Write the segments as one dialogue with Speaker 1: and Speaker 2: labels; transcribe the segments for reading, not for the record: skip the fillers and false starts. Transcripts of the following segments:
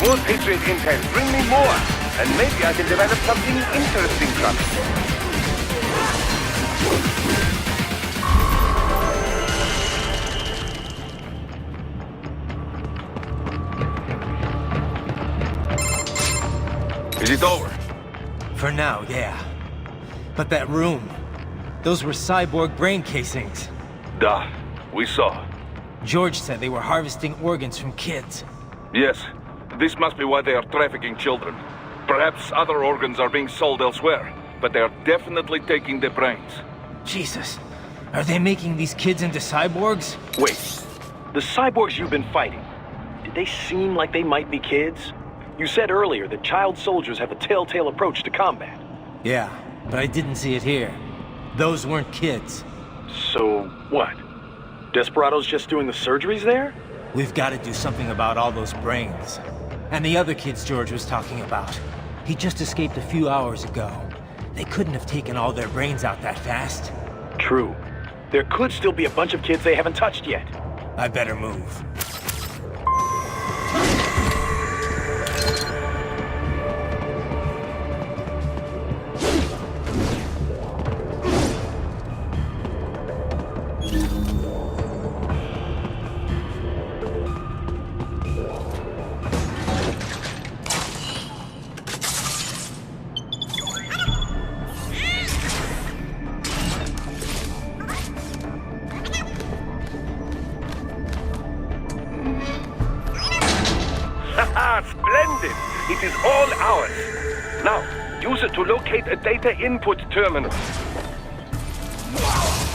Speaker 1: More Patriot intel. Bring me more. And maybe I can develop something interesting from it. Is it over?
Speaker 2: For now, yeah. But that room, those were cyborg brain casings.
Speaker 1: Duh, we saw.
Speaker 2: George said they were harvesting organs from kids.
Speaker 1: Yes, this must be why they are trafficking children. Perhaps other organs are being sold elsewhere, but they are definitely taking the brains.
Speaker 2: Jesus, are they making these kids into cyborgs?
Speaker 3: Wait, the cyborgs you've been fighting, did they seem like they might be kids? You said earlier that child soldiers have a telltale approach to combat.
Speaker 2: Yeah, but I didn't see it here. Those weren't kids.
Speaker 3: So, what? Desperado's just doing the surgeries there?
Speaker 2: We've got to do something about all those brains. And the other kids George was talking about. He just escaped a few hours ago. They couldn't have taken all their brains out that fast.
Speaker 3: True. There could still be a bunch of kids they haven't touched yet.
Speaker 2: I better move.
Speaker 1: Splendid! It is all ours. Now, use it to locate a data input terminal.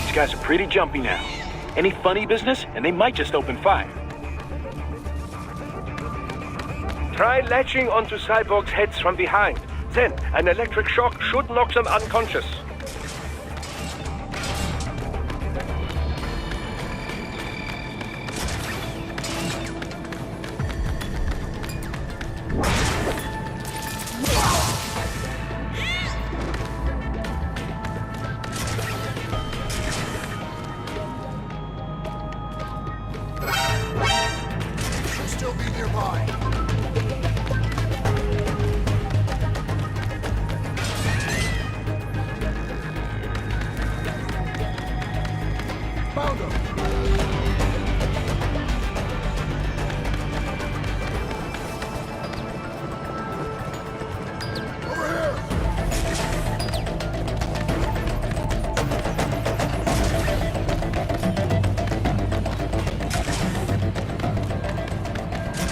Speaker 3: These guys are pretty jumpy now. Any funny business, and they might just open fire.
Speaker 1: Try latching onto cyborgs' heads from behind. Then, an electric shock should knock them unconscious.
Speaker 4: Still be nearby. Found him.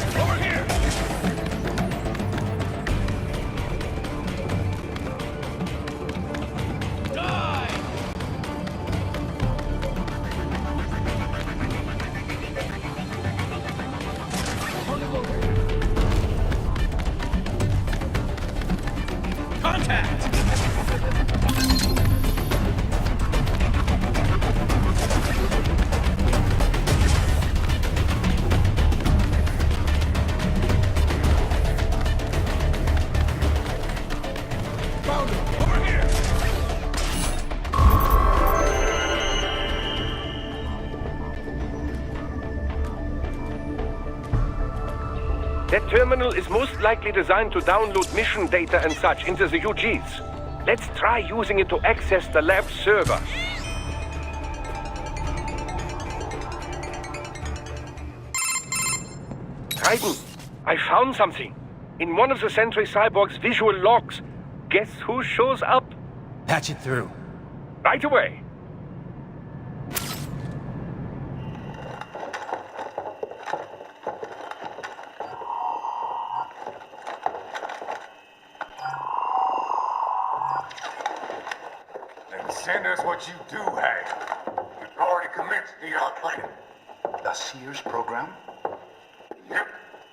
Speaker 4: Over here.
Speaker 1: That terminal is most likely designed to download mission data and such into the UGs. Let's try using it to access the lab server. Raiden, I found something. In one of the Sentry Cyborg's visual logs. Guess who shows up?
Speaker 2: Patch it through.
Speaker 1: Right away.
Speaker 5: Send us what you do have. You've already commenced the plan.
Speaker 4: The Sears program?
Speaker 5: Yep.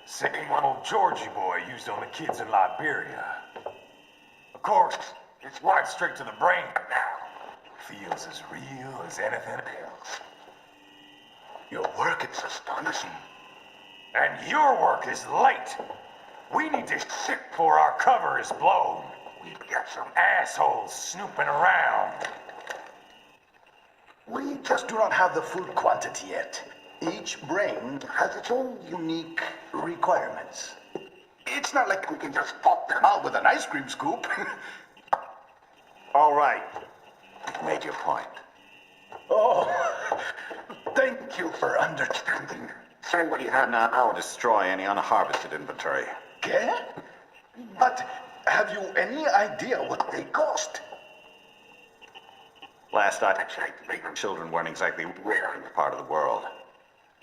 Speaker 5: Same one old Georgie boy used on the kids in Liberia. Of course, it's right straight to the brain now. Feels as real as anything else.
Speaker 4: Your work is astonishing.
Speaker 5: And your work is late. We need this shit before our cover is blown. We've got some assholes snooping around.
Speaker 4: We just do not have the full quantity yet. Each brain has its own unique requirements. It's not like we can just pop them out with an ice cream scoop.
Speaker 5: All right. You've made your point.
Speaker 4: Oh, thank you for understanding.
Speaker 5: Say what you have now. I'll destroy any unharvested inventory.
Speaker 4: Okay? But have you any idea what they cost?
Speaker 5: Last I checked, children weren't exactly rare in this part of the world.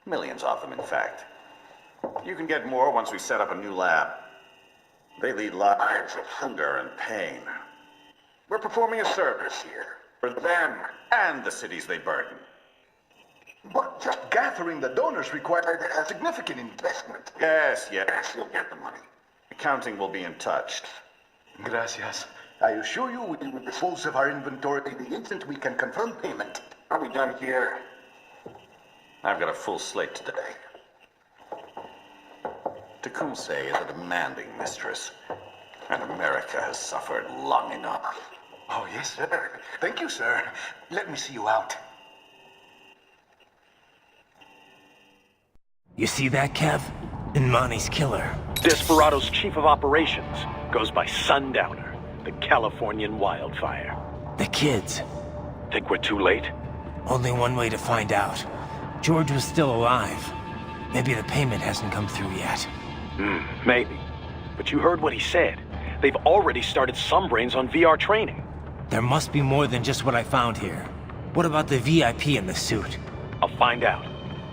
Speaker 5: Millions of them, in fact. You can get more once we set up a new lab. They lead lives of hunger and pain. We're performing a service here for them and the cities they burden.
Speaker 4: But just gathering the donors required a significant investment.
Speaker 5: Yes, you'll get the money. Accounting will be in touch.
Speaker 4: Gracias. I assure you we will dispose of our inventory the instant we can confirm payment.
Speaker 5: Are we done here? I've got a full slate today. Tecumseh is a demanding mistress, and America has suffered long enough.
Speaker 4: Oh, yes, sir. Thank you, sir. Let me see you out.
Speaker 2: You see that, Kev? Imani's killer.
Speaker 3: Desperado's chief of operations goes by Sundowner, the Californian wildfire.
Speaker 2: The kids.
Speaker 3: Think we're too late?
Speaker 2: Only one way to find out. George was still alive. Maybe the payment hasn't come through yet.
Speaker 3: Maybe. But you heard what he said. They've already started some brains on VR training.
Speaker 2: There must be more than just what I found here. What about the VIP in the suit?
Speaker 3: I'll find out.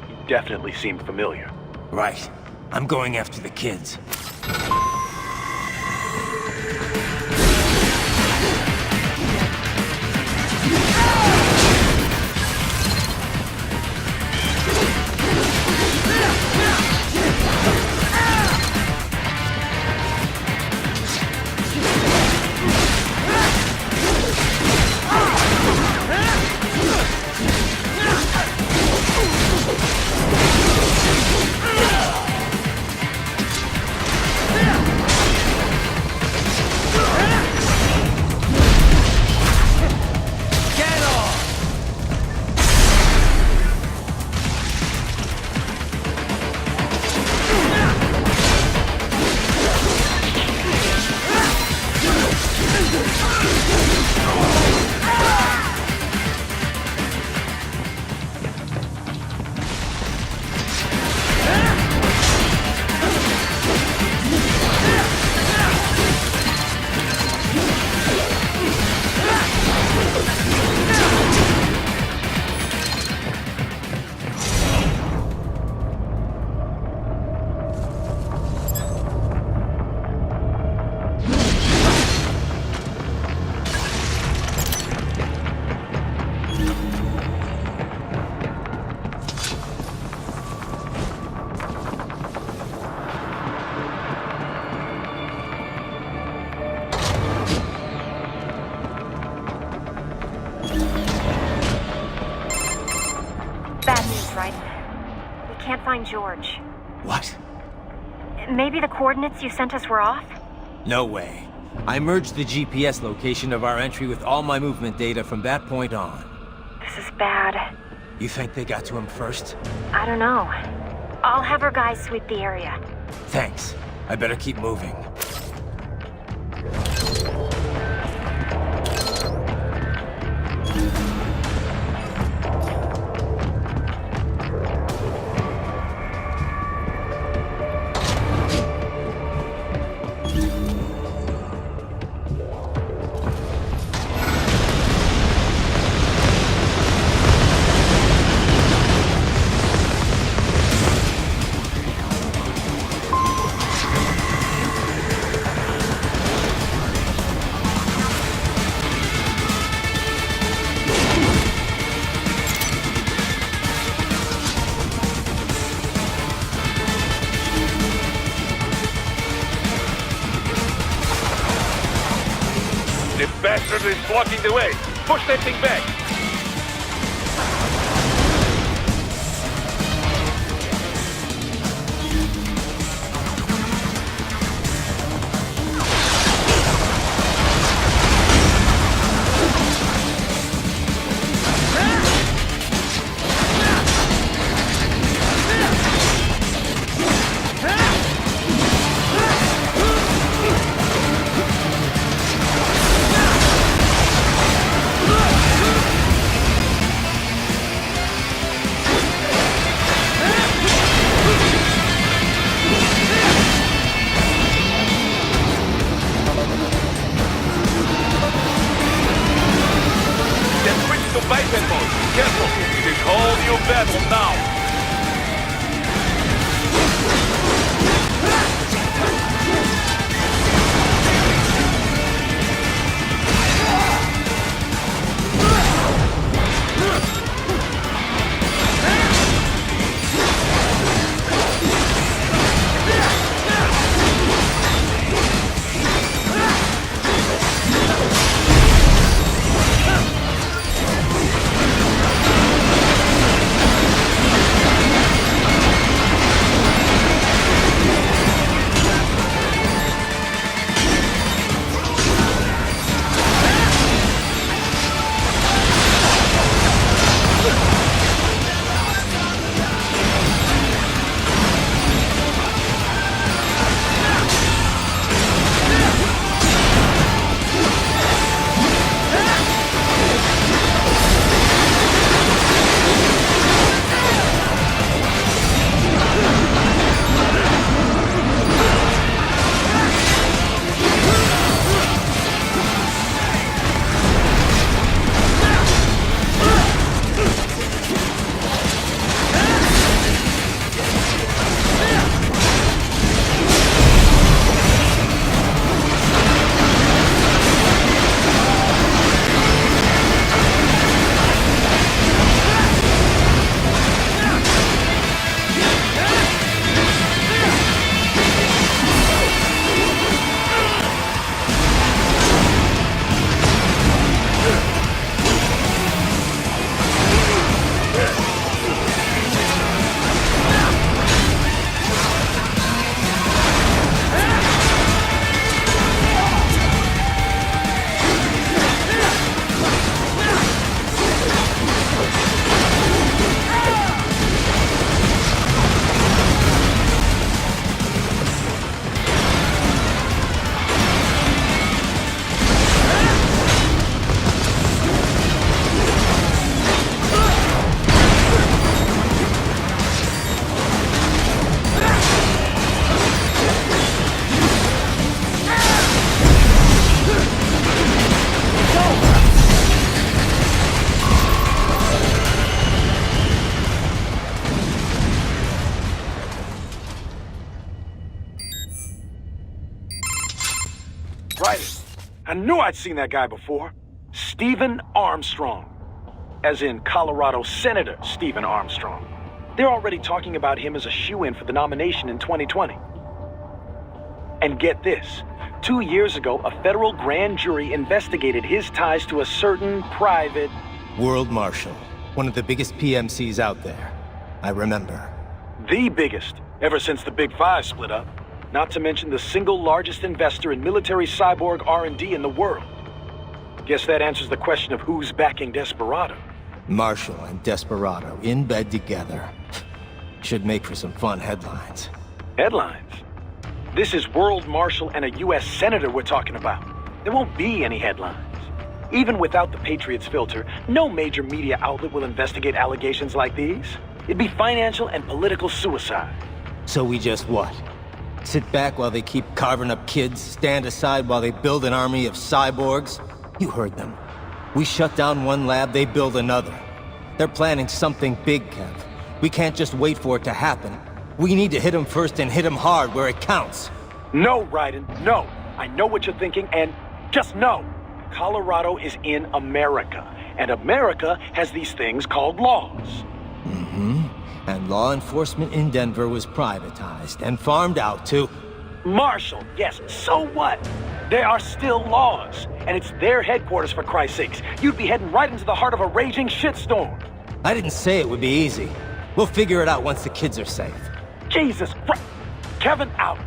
Speaker 3: You definitely seem familiar.
Speaker 2: Right. I'm going after the kids.
Speaker 6: George.
Speaker 2: What?
Speaker 6: Maybe the coordinates you sent us were off?
Speaker 2: No way. I merged the GPS location of our entry with all my movement data from that point on.
Speaker 6: This is bad.
Speaker 2: You think they got to him first?
Speaker 6: I don't know. I'll have our guys sweep the area.
Speaker 2: Thanks. I better keep moving.
Speaker 1: The bastard is blocking the way. Push that thing back.
Speaker 3: Right. I knew I'd seen that guy before. Stephen Armstrong. As in Colorado Senator Stephen Armstrong. They're already talking about him as a shoo-in for the nomination in 2020. And get this. 2 years ago, a federal grand jury investigated his ties to a certain private...
Speaker 2: World Marshal. One of the biggest PMCs out there. I remember.
Speaker 3: The biggest, ever since the Big Five split up. Not to mention the single largest investor in military cyborg R&D in the world. Guess that answers the question of who's backing Desperado.
Speaker 2: Marshall and Desperado in bed together. Should make for some fun headlines.
Speaker 3: Headlines? This is World Marshal and a U.S. Senator we're talking about. There won't be any headlines. Even without the Patriots filter, no major media outlet will investigate allegations like these. It'd be financial and political suicide.
Speaker 2: So we just what? Sit back while they keep carving up kids, stand aside while they build an army of cyborgs? You heard them. We shut down one lab, they build another. They're planning something big, Kev. We can't just wait for it to happen. We need to hit them first and hit them hard where it counts.
Speaker 3: No, Raiden, no. I know what you're thinking, and just know. Colorado is in America, and America has these things called laws.
Speaker 2: Mm-hmm. And law enforcement in Denver was privatized and farmed out to...
Speaker 3: Marshall, yes, so what? There are still laws, and it's their headquarters for Christ's sakes. You'd be heading right into the heart of a raging shitstorm.
Speaker 2: I didn't say it would be easy. We'll figure it out once the kids are safe.
Speaker 3: Jesus Christ! Kevin out!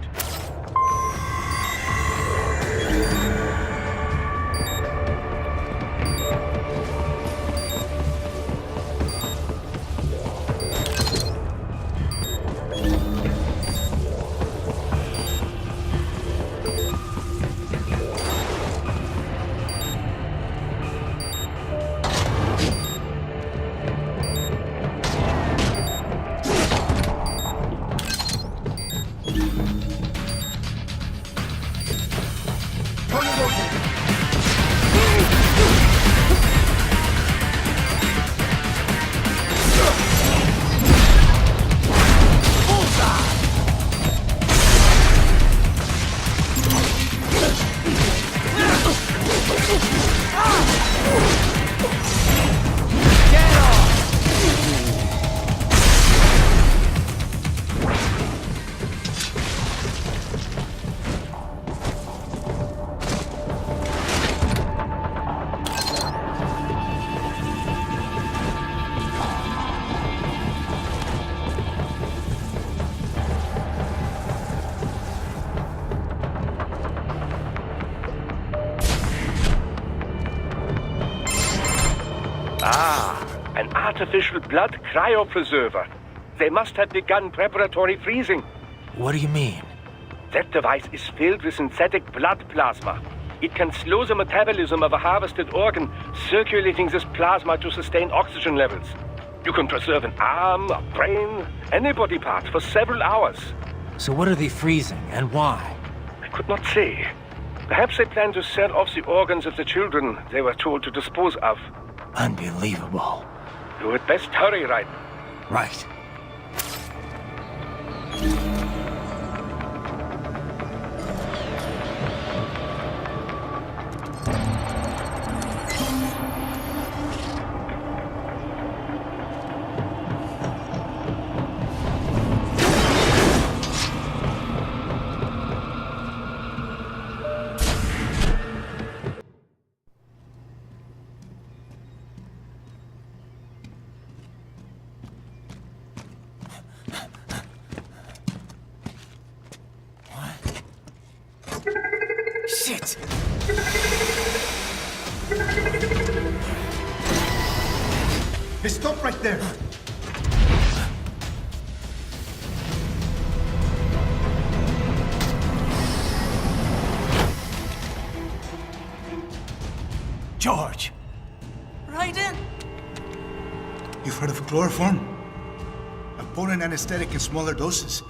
Speaker 7: An artificial blood cryopreserver. They must have begun preparatory freezing.
Speaker 2: What do you mean?
Speaker 7: That device is filled with synthetic blood plasma. It can slow the metabolism of a harvested organ, circulating this plasma to sustain oxygen levels. You can preserve an arm, a brain, any body part for several hours.
Speaker 2: So what are they freezing, and why?
Speaker 7: I could not say. Perhaps they plan to sell off the organs of the children they were told to dispose of.
Speaker 2: Unbelievable.
Speaker 7: You had best hurry, Raiden.
Speaker 2: Right. Shit!
Speaker 4: Hey, stop right there!
Speaker 2: George!
Speaker 8: Raiden?
Speaker 4: You've heard of chloroform? A potent anesthetic in smaller doses.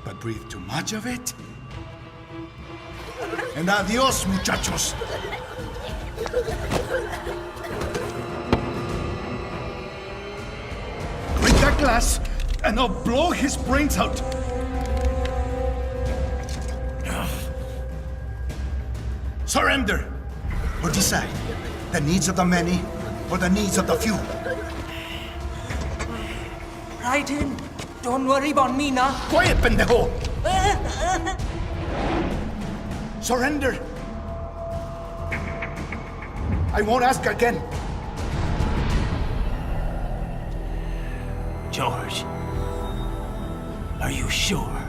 Speaker 4: But breathe too much of it? And adios, muchachos! Break that glass, and I'll blow his brains out! Surrender! Or decide. The needs of the many or the needs of the few.
Speaker 8: Right in. Don't worry about me now.
Speaker 4: Quiet, pendejo! Surrender! I won't ask again.
Speaker 8: George, are you sure?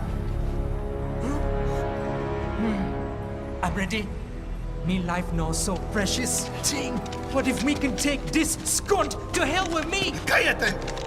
Speaker 8: I'm ready. Me life now so precious. Ting, what if me can take this skunt to hell with me?
Speaker 4: Cállate!